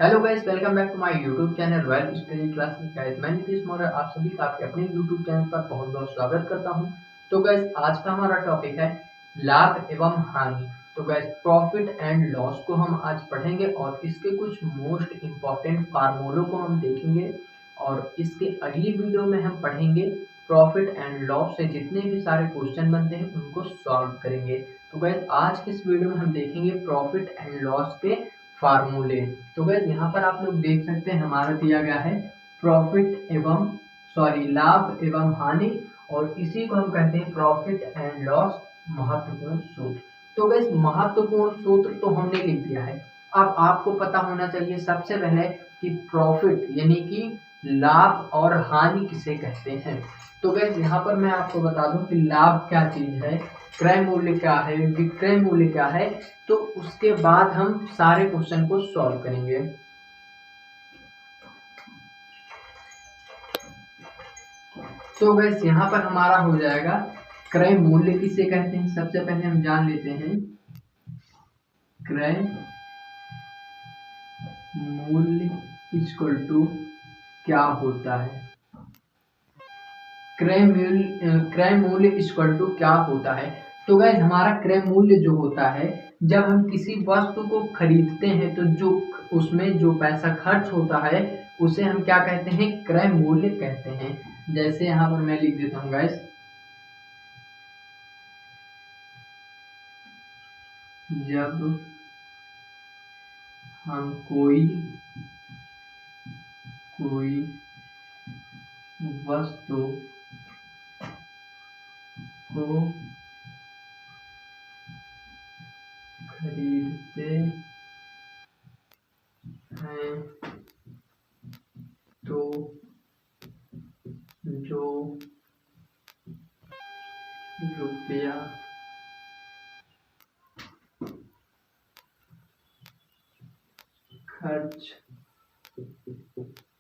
Hello guys, welcome back to my YouTube channel royal study classes. Guys, मैं नीतीश मौर्य आप सभी का आपके अपने यूट्यूब चैनल पर बहुत बहुत स्वागत करता हूं। तो गाइस, आज का हमारा टॉपिक है लाभ एवं हानि। तो गाइस, प्रॉफिट एंड लॉस को हम आज पढ़ेंगे और इसके कुछ मोस्ट इम्पॉर्टेंट फार्मूलों को हम देखेंगे और इसके अगली वीडियो में हम पढ़ेंगे प्रॉफिट एंड लॉस से जितने भी सारे क्वेश्चन बनते हैं उनको सॉल्व करेंगे। तो गाइस, आज के इस वीडियो में हम देखेंगे प्रॉफिट एंड लॉस के फार्मूले। तो गाइस, यहाँ पर आप लोग देख सकते हैं हमारा दिया गया है प्रॉफिट एवं लाभ एवं हानि, और इसी को हम कहते हैं प्रॉफिट एंड लॉस महत्वपूर्ण सूत्र। तो गाइस, महत्वपूर्ण सूत्र तो हमने लिख दिया है। अब आपको पता होना चाहिए सबसे पहले कि प्रॉफिट यानी कि लाभ और हानि किसे कहते हैं। तो गाइस, यहाँ पर मैं आपको बता दूं कि लाभ क्या चीज है, क्रय मूल्य क्या है, विक्रय मूल्य क्या है। तो उसके बाद हम सारे क्वेश्चन को सॉल्व करेंगे। तो गाइस, यहाँ पर हमारा हो जाएगा क्रय मूल्य किसे कहते हैं। सबसे पहले हम जान लेते हैं क्रय मूल्य इक्वल टू क्या होता है। क्रय मूल्य इक्वल टू क्या होता है। तो गाइस, हमारा क्रय मूल्य जो होता है, जब हम किसी वस्तु को खरीदते हैं तो जो उसमें जो पैसा खर्च होता है उसे हम क्या कहते हैं, क्रय मूल्य कहते हैं। जैसे यहाँ पर मैं लिख देता हूँ गाइस, जब हम कोई वस्तु को खरीदते हैं तो जो रुपया खर्च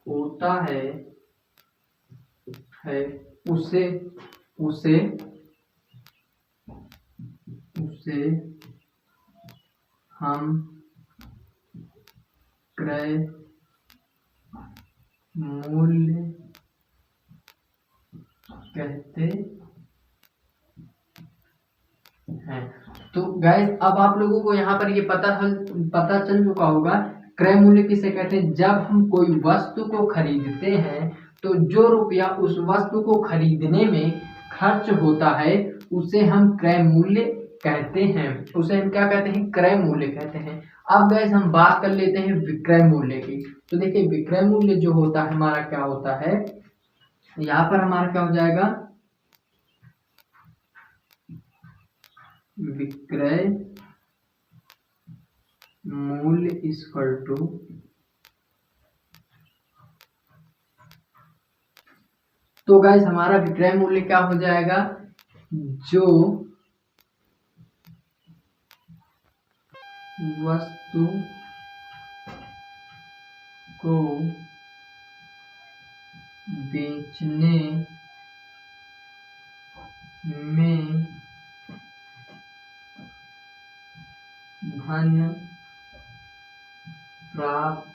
होता है उसे हम क्रय मूल्य कहते हैं। तो गाइस, अब आप लोगों को यहाँ पर ये पता चल चुका होगा क्रय मूल्य किसे कहते हैं। जब हम कोई वस्तु को खरीदते हैं तो जो रुपया उस वस्तु को खरीदने में खर्च होता है उसे हम क्रय मूल्य कहते हैं। उसे हम क्या कहते हैं, क्रय मूल्य कहते हैं। अब गाइस, हम बात कर लेते हैं विक्रय मूल्य की। तो देखिए, विक्रय मूल्य जो होता है हमारा क्या होता है, यहाँ पर हमारा क्या हो जाएगा, विक्रय मूल्य इक्वल टू तो गाइस, हमारा विक्रय मूल्य क्या हो जाएगा, जो वस्तु को बेचने में धन प्राप्त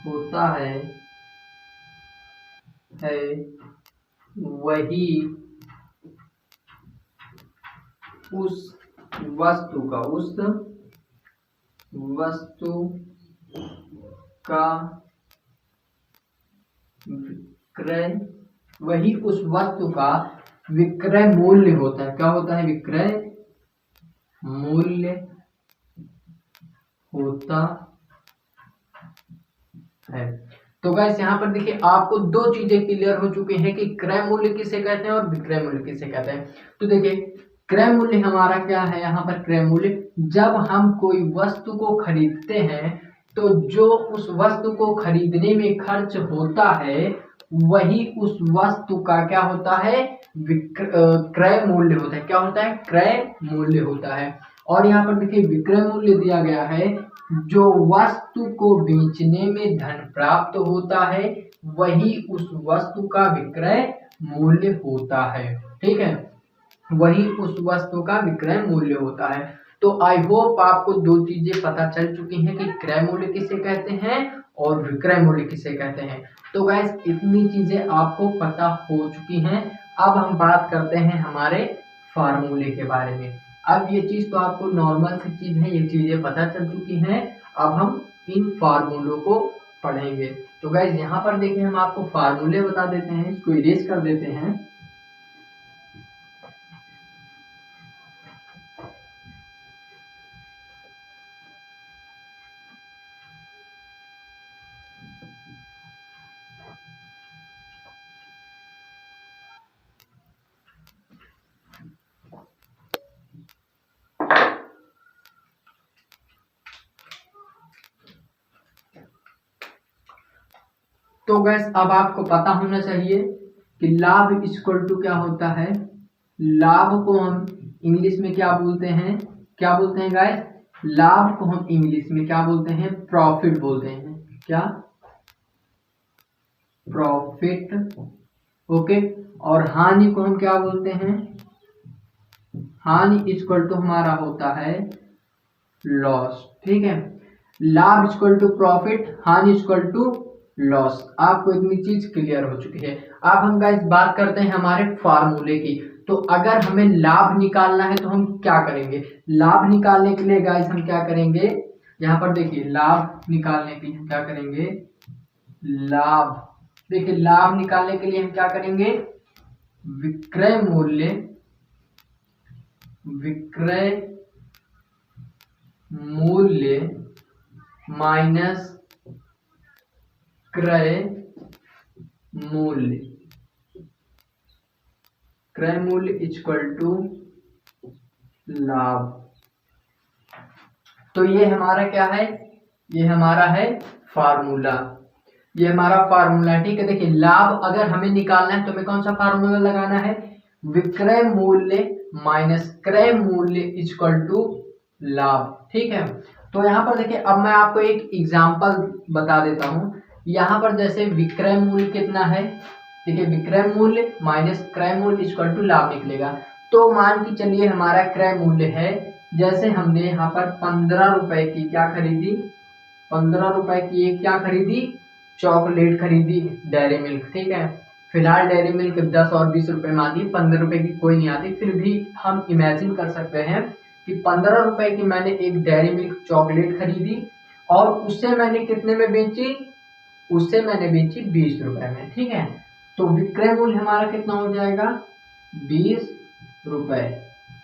होता है वही उस वस्तु का विक्रय विक्रय मूल्य होता है। क्या होता है, विक्रय मूल्य होता है। तो गाइस, यहाँ पर देखिए आपको दो चीजें क्लियर हो चुकी हैं कि क्रय मूल्य किसे कहते हैं और विक्रय मूल्य किसे कहते हैं। तो देखिए, क्रय मूल्य हमारा क्या है, यहाँ पर क्रय मूल्य जब हम कोई वस्तु को खरीदते हैं तो जो उस वस्तु को खरीदने में खर्च होता है वही उस वस्तु का क्या होता है, क्रय मूल्य होता है। क्या होता है, क्रय मूल्य होता है। और यहाँ पर देखिए विक्रय मूल्य दिया गया है, जो वस्तु को बेचने में धन प्राप्त होता है वही उस वस्तु का विक्रय मूल्य होता है। ठीक है, वही उस वस्तु का विक्रय मूल्य होता है। तो आई होप आपको दो चीजें पता चल चुकी हैं कि क्रय मूल्य किसे कहते हैं और विक्रय मूल्य किसे कहते हैं। तो गाइस इतनी चीजें आपको पता हो चुकी हैं। अब हम बात करते हैं हमारे फार्मूले के बारे में। अब ये चीज तो आपको नॉर्मल सी चीज है, ये चीजें पता चल चुकी हैं। अब हम इन फार्मूलों को पढ़ेंगे। तो गाइस यहाँ पर देखिए हम आपको फार्मूले बता देते हैं, इसको इरेज कर देते हैं। तो गैस अब आपको पता होना चाहिए कि लाभ इक्वल टू क्या होता है। लाभ को हम इंग्लिश में क्या बोलते हैं, क्या बोलते हैं गाइस? लाभ को हम इंग्लिश में क्या बोलते हैं? प्रॉफिट बोलते हैं। क्या? प्रॉफिट। ओके। और हानि को हम क्या बोलते हैं? हानि इक्वल टू हमारा होता है लॉस। ठीक है, लाभ इक्वल टू प्रॉफिट, हानि इक्वल टू लॉस। आपको इतनी चीज क्लियर हो चुकी है। अब हम गाइस बात करते हैं हमारे फार्मूले की। तो अगर हमें लाभ निकालना है तो हम क्या करेंगे? लाभ निकालने के लिए गाइस हम क्या करेंगे? यहाँ पर देखिए लाभ निकालने के लिए हम क्या करेंगे? लाभ, देखिए लाभ निकालने के लिए हम क्या करेंगे? विक्रय मूल्य, विक्रय मूल्य माइनस क्रय मूल्य, क्रय मूल्य इक्वल टू लाभ। तो ये हमारा क्या है? ये हमारा है फार्मूला। ये हमारा फार्मूला है। ठीक है, देखिए लाभ अगर हमें निकालना है तो हमें कौन सा फार्मूला लगाना है? विक्रय मूल्य माइनस क्रय मूल्य इक्वल टू लाभ। ठीक है, तो यहाँ पर देखिए अब मैं आपको एक एग्जांपल बता देता हूं। यहाँ पर जैसे विक्रय मूल्य कितना है, देखिए विक्रय मूल्य माइनस क्रय मूल्य इक्वल टू लाभ निकलेगा। तो मान के चलिए हमारा क्रय मूल्य है, जैसे हमने यहाँ पर 15 रुपए की क्या खरीदी, 15 रुपए की एक क्या खरीदी? चॉकलेट खरीदी, डेयरी मिल्क। ठीक है, फिलहाल डेयरी मिल्क 10 और 20 रुपए में आती है, 15 रुपए की कोई नहीं आती। फिर भी हम इमेजिन कर सकते हैं कि 15 रुपए की मैंने एक डेयरी मिल्क चॉकलेट खरीदी और उससे मैंने कितने में बेची? उससे मैंने बेची 20 रुपए में। ठीक है, तो विक्रय मूल्य हमारा कितना हो जाएगा? 20 रुपए।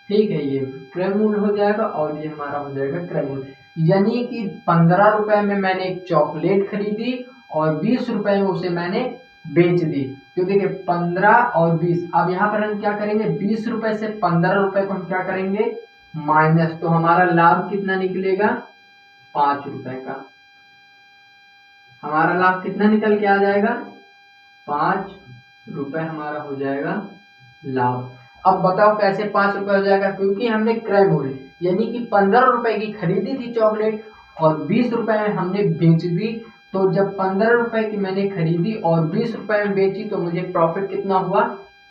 ठीक है, ये विक्रय मूल्य हो जाएगा और ये हमारा हो जाएगा क्रय मूल्य। यानी कि 15 रुपए में मैंने एक चॉकलेट खरीदी और 20 रुपए में उसे मैंने बेच दी। तो देखिए 15 और 20, अब यहाँ पर हम क्या करेंगे? 20 रुपए से 15 रुपए को हम क्या करेंगे? माइनस। तो हमारा लाभ कितना निकलेगा? 5 रुपए का। हमारा लाभ कितना निकल के आ जाएगा? 5 रुपए हमारा हो जाएगा लाभ। अब बताओ कैसे 5 रुपए हो जाएगा? क्योंकि हमने क्रय मूल्य यानी कि 15 रुपए की खरीदी थी चॉकलेट और 20 रुपए में हमने बेच दी। तो जब 15 रुपए की मैंने खरीदी और 20 रुपए में बेची तो मुझे प्रॉफिट कितना हुआ?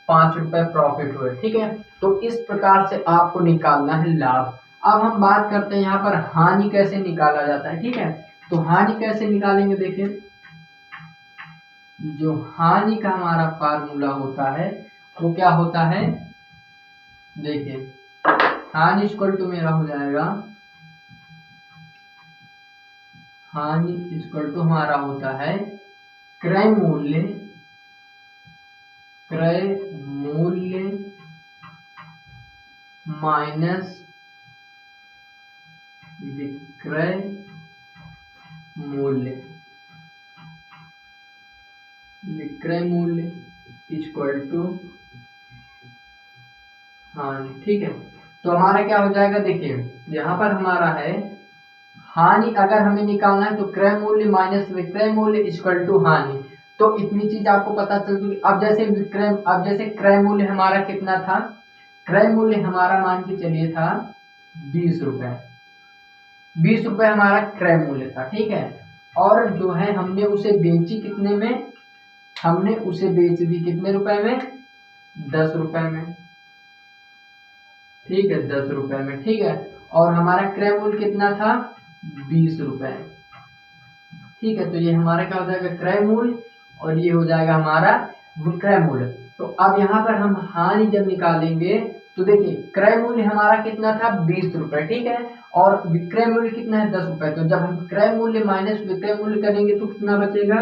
5 रुपए प्रॉफिट हुए। ठीक है, तो इस प्रकार से आपको निकालना है लाभ। अब हम बात करते हैं यहाँ पर हानि कैसे निकाला जाता है। ठीक है, तो हानि कैसे निकालेंगे? देखिए जो हानि का हमारा फार्मूला होता है वो क्या होता है? देखिए हानि इक्वल टू मेरा हो जाएगा, हानि इक्वल टू हमारा होता है क्रय मूल्य, क्रय मूल्य माइनस विक्रय मूल्य, विक्रय मूल्य इक्वल टू हानि। ठीक है, तो हमारा क्या हो जाएगा? देखिए यहाँ पर हमारा है हानि अगर हमें निकालना है तो क्रय मूल्य माइनस विक्रय मूल्य इक्वल टू हानि। तो इतनी चीज आपको पता चल चुकी। अब जैसे विक्रय, अब जैसे क्रय मूल्य हमारा कितना था? क्रय मूल्य हमारा मान के चलिए था 20 रुपए, 20 रुपए हमारा क्रय मूल्य था। ठीक है, और जो है हमने उसे बेची कितने में? हमने उसे बेच दी कितने रुपए में? 10 रुपए में। ठीक है, 10 रुपए में। ठीक है, और हमारा क्रय मूल्य कितना था 20 रुपए। ठीक है, तो ये हमारा क्या हो जाएगा क्रय मूल्य और ये हो जाएगा हमारा विक्रय मूल्य। तो अब यहाँ पर हम हानि जब निकालेंगे तो देखिए क्रय मूल्य हमारा कितना था 20 रुपए, ठीक है, और विक्रय मूल्य कितना है 10 रुपए। तो जब हम क्रय मूल्य माइनस विक्रय मूल्य करेंगे तो कितना बचेगा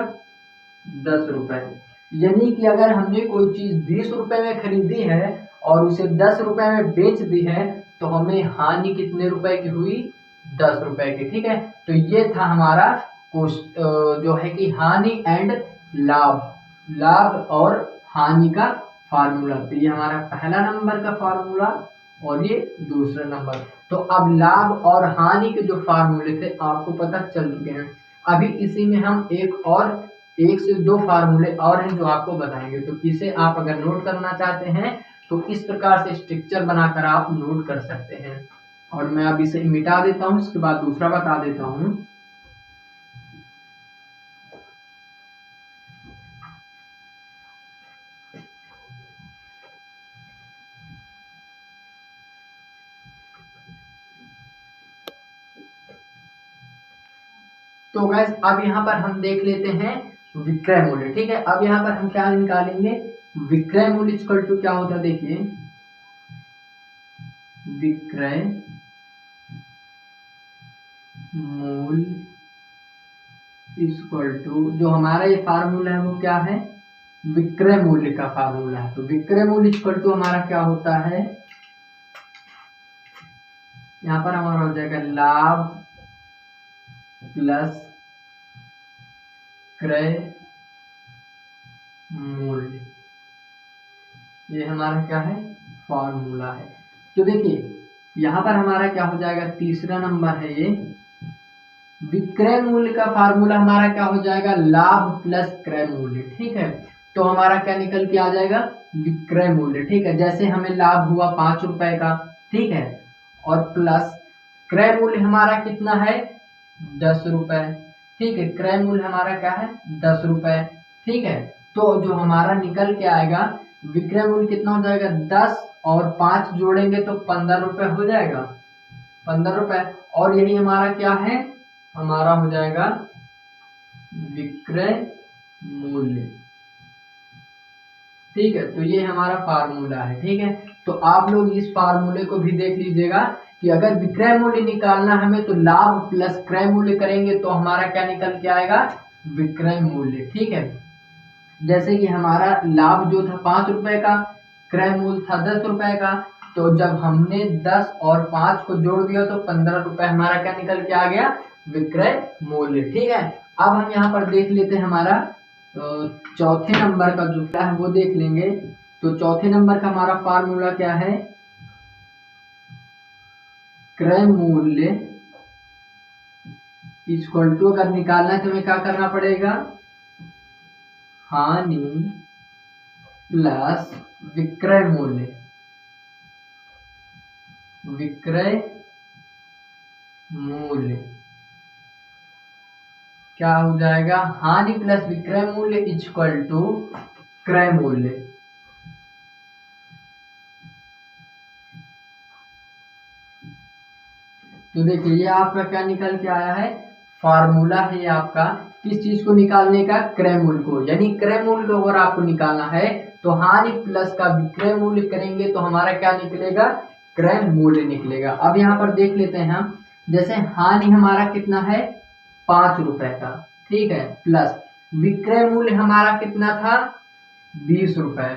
10 रुपए। यानी कि अगर हमने कोई चीज 20 रुपए में खरीदी है और उसे 10 रुपए में बेच दी है तो हमें हानि कितने रुपए की हुई 10 रुपए की। ठीक है, तो ये था हमारा जो है कि हानि एंड लाभ, लाभ और हानि का फार्मूला। तो ये हमारा पहला नंबर का फार्मूला और ये दूसरा नंबर। तो अब लाभ और हानि के जो फार्मूले थे आपको पता चल चुके हैं। अभी इसी में हम एक से दो फार्मूले और हैं जो आपको बताएंगे। तो इसे आप अगर नोट करना चाहते हैं तो इस प्रकार से स्ट्रक्चर बनाकर आप नोट कर सकते हैं। और मैं अब इसे मिटा देता हूं, इसके बाद दूसरा बता देता हूं। तो गैस अब यहाँ पर हम देख लेते हैं विक्रय मूल्य। ठीक है, अब यहाँ पर हम क्या निकालेंगे विक्रय मूल्य इक्वल टू क्या होता है, देखिए विक्रय मूल्य इक्वल टू जो हमारा ये फार्मूला है वो क्या है विक्रय मूल्य का फार्मूला है। तो विक्रय मूल्य इक्वल टू हमारा क्या होता है, यहाँ पर हमारा हो जाएगा लाभ प्लस क्रय मूल्य, ये हमारा क्या है फॉर्मूला है। तो देखिए यहाँ पर हमारा क्या हो जाएगा तीसरा नंबर है ये विक्रय मूल्य का फार्मूला हमारा क्या हो जाएगा लाभ प्लस क्रय मूल्य। ठीक है, तो हमारा क्या निकल के आ जाएगा विक्रय मूल्य। ठीक है, जैसे हमें लाभ हुआ 5 रुपए का, ठीक है, और प्लस क्रय मूल्य हमारा कितना है 10 रुपए। ठीक है, क्रय मूल्य हमारा क्या है 10 रुपए। ठीक है, तो जो हमारा निकल के आएगा विक्रय मूल्य कितना हो जाएगा 10 और 5 जोड़ेंगे तो 15 रुपए हो जाएगा 15 रुपए। और यही हमारा क्या है हमारा हो जाएगा विक्रय मूल्य। ठीक है, तो ये हमारा फार्मूला है। ठीक है, तो आप लोग इस फार्मूले को भी देख लीजिएगा कि अगर विक्रय मूल्य निकालना हमें तो लाभ प्लस क्रय मूल्य करेंगे तो हमारा क्या निकल के आएगा विक्रय मूल्य। ठीक है, जैसे कि हमारा लाभ जो था 5 रुपए का, क्रय मूल्य था 10 रुपए का, तो जब हमने 10 और 5 को जोड़ दिया तो 15 रुपए हमारा क्या निकल के आ गया विक्रय मूल्य। ठीक है, अब हम यहाँ पर देख लेते हैं हमारा चौथे नंबर का जो क्या है वो देख लेंगे। तो चौथे नंबर का हमारा फार्मूला क्या है क्रय मूल्य इक्वल टू अगर निकालना है तो हमें क्या करना पड़ेगा हानि प्लस विक्रय मूल्य, विक्रय मूल्य क्या हो जाएगा हानि प्लस विक्रय मूल्य इक्वल टू क्रय मूल्य। तो देखिए ये आपका क्या निकल के आया है फार्मूला है ये आपका किस चीज को निकालने का क्रय मूल्य को, यानी क्रय मूल्य को अगर आपको निकालना है तो हानि प्लस का विक्रय मूल्य करेंगे तो हमारा क्या निकलेगा क्रय मूल्य निकलेगा। अब यहाँ पर देख लेते हैं हम, जैसे हानि हमारा कितना है 5 रुपए का, ठीक है, प्लस विक्रय मूल्य हमारा कितना था 20 रुपए,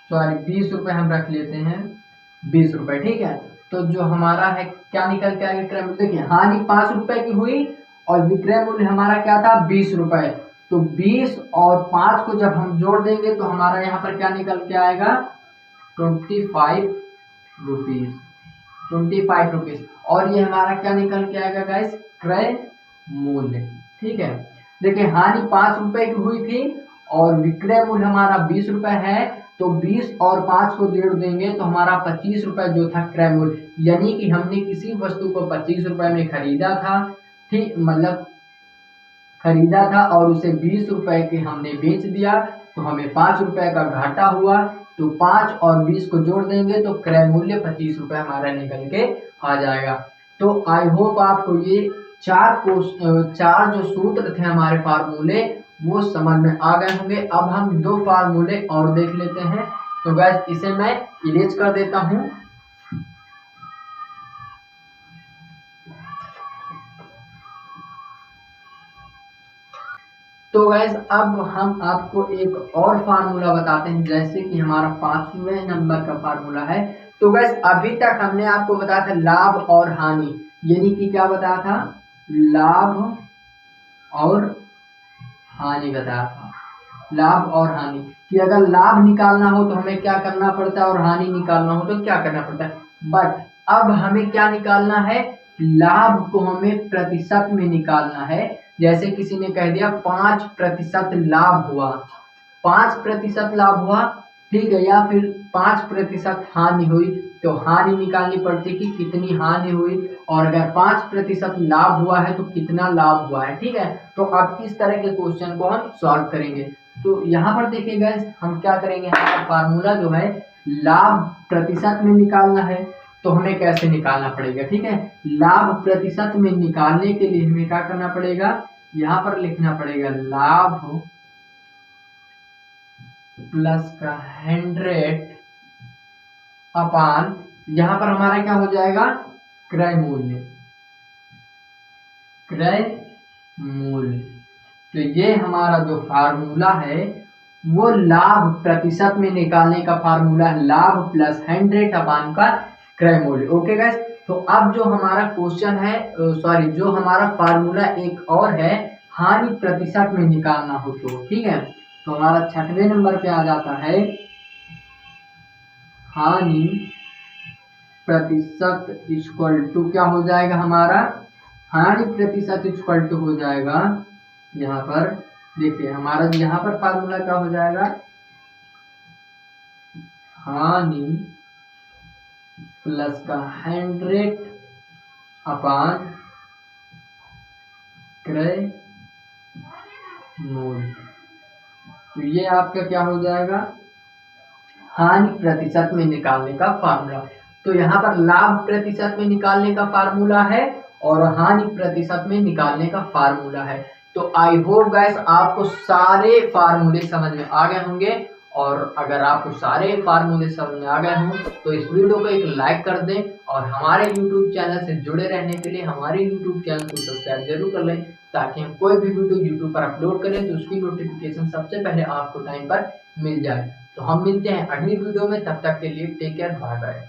सॉरी 20 रुपए हम रख लेते हैं 20 रुपए। ठीक है, तो जो हमारा है क्या निकल के आएगा क्रय मूल्य, देखिए हानि 5 रुपए की हुई और विक्रय मूल्य हमारा क्या था 20 रुपए, तो 20 और 5 को जब हम जोड़ देंगे तो हमारा यहाँ पर क्या निकल के आएगा 25 रुपीज, 25 रुपीज। और ये हमारा क्या निकल के आएगा गाइस क्रय मूल्य। ठीक है, देखिए हानि 5 रुपए की हुई थी और विक्रय मूल्य हमारा 20 रुपए है, तो 20 और 5 को जोड़ देंगे तो हमारा 25 रुपए जो था क्रय मूल्य, यानी कि हमने किसी वस्तु को 25 रुपए में खरीदा था, ठीक, मतलब खरीदा था और उसे 20 रुपए के हमने बेच दिया तो हमें 5 रुपए का घाटा हुआ। तो 5 और 20 को जोड़ देंगे तो क्रय मूल्य 25 रुपए हमारा निकल के आ जाएगा। तो आई होप आपको ये चार जो सूत्र थे हमारे फार्मूले वो समझ में आ गए होंगे। अब हम 2 फार्मूले और देख लेते हैं। तो गाइस इसे मैं इरेज कर देता हूं। तो गैस अब हम आपको एक और फार्मूला बताते हैं, जैसे कि हमारा 5वें नंबर का फार्मूला है। तो गैस अभी तक हमने आपको बताया था लाभ और हानि, यानी कि क्या बताया था, लाभ और हानि बताया था। लाभ और हानि कि अगर लाभ निकालना हो तो हमें क्या करना पड़ता है और हानि निकालना हो तो क्या करना पड़ता है। बट अब हमें क्या निकालना है, लाभ को हमें प्रतिशत में निकालना है। जैसे किसी ने कह दिया 5% लाभ हुआ, 5% लाभ हुआ, ठीक है, या फिर 5% हानि हुई, तो हानि निकालनी पड़ती कि कितनी हानि हुई, और अगर 5% लाभ हुआ है तो कितना लाभ हुआ है। ठीक है, तो अब इस तरह के क्वेश्चन को हम सॉल्व करेंगे। तो यहाँ पर देखिए गाइस हम क्या करेंगे, हमारा फार्मूला जो है लाभ प्रतिशत में निकालना है, तो हमें कैसे निकालना पड़ेगा। ठीक है, लाभ प्रतिशत में निकालने के लिए हमें क्या करना पड़ेगा, यहाँ पर लिखना पड़ेगा लाभ प्लस का 100 अपान, यहाँ पर हमारा क्या हो जाएगा, क्रय मूल्य, क्रय मूल्य। तो ये हमारा जो फार्मूला है वो लाभ प्रतिशत में निकालने का फार्मूला है, लाभ प्लस 100 अपान का क्रय मूल्य। ओके गाइस, तो अब जो हमारा क्वेश्चन है, सॉरी, जो हमारा फार्मूला एक और है, हानि प्रतिशत में निकालना हो तो, ठीक है, तो हमारा 6वें नंबर पे आ जाता है हानि प्रतिशत इक्वल टू क्या हो जाएगा हमारा, हानि प्रतिशत इक्वल टू हो जाएगा, यहाँ पर देखिए हमारा यहाँ पर फार्मूला क्या हो जाएगा, हानि प्लस का 100 अपान क्रय मूल्य। तो ये आपका क्या हो जाएगा, हानि प्रतिशत में निकालने का फार्मूला। तो यहाँ पर लाभ प्रतिशत में निकालने का फार्मूला है और हानि प्रतिशत में निकालने का फार्मूला है। तो आई होप गाइस आपको सारे फार्मूले समझ में आ गए होंगे, और अगर आपको सारे फार्मूले समझ में आ गए हों तो इस वीडियो को एक लाइक कर दें, और हमारे YouTube चैनल से जुड़े रहने के लिए हमारे YouTube चैनल को सब्सक्राइब जरूर कर लें, ताकि हम कोई भी वीडियो YouTube पर अपलोड करें तो उसकी नोटिफिकेशन सबसे पहले आपको टाइम पर मिल जाए। तो हम मिलते हैं अगली वीडियो में, तब तक के लिए टेक केयर, बाय बाय।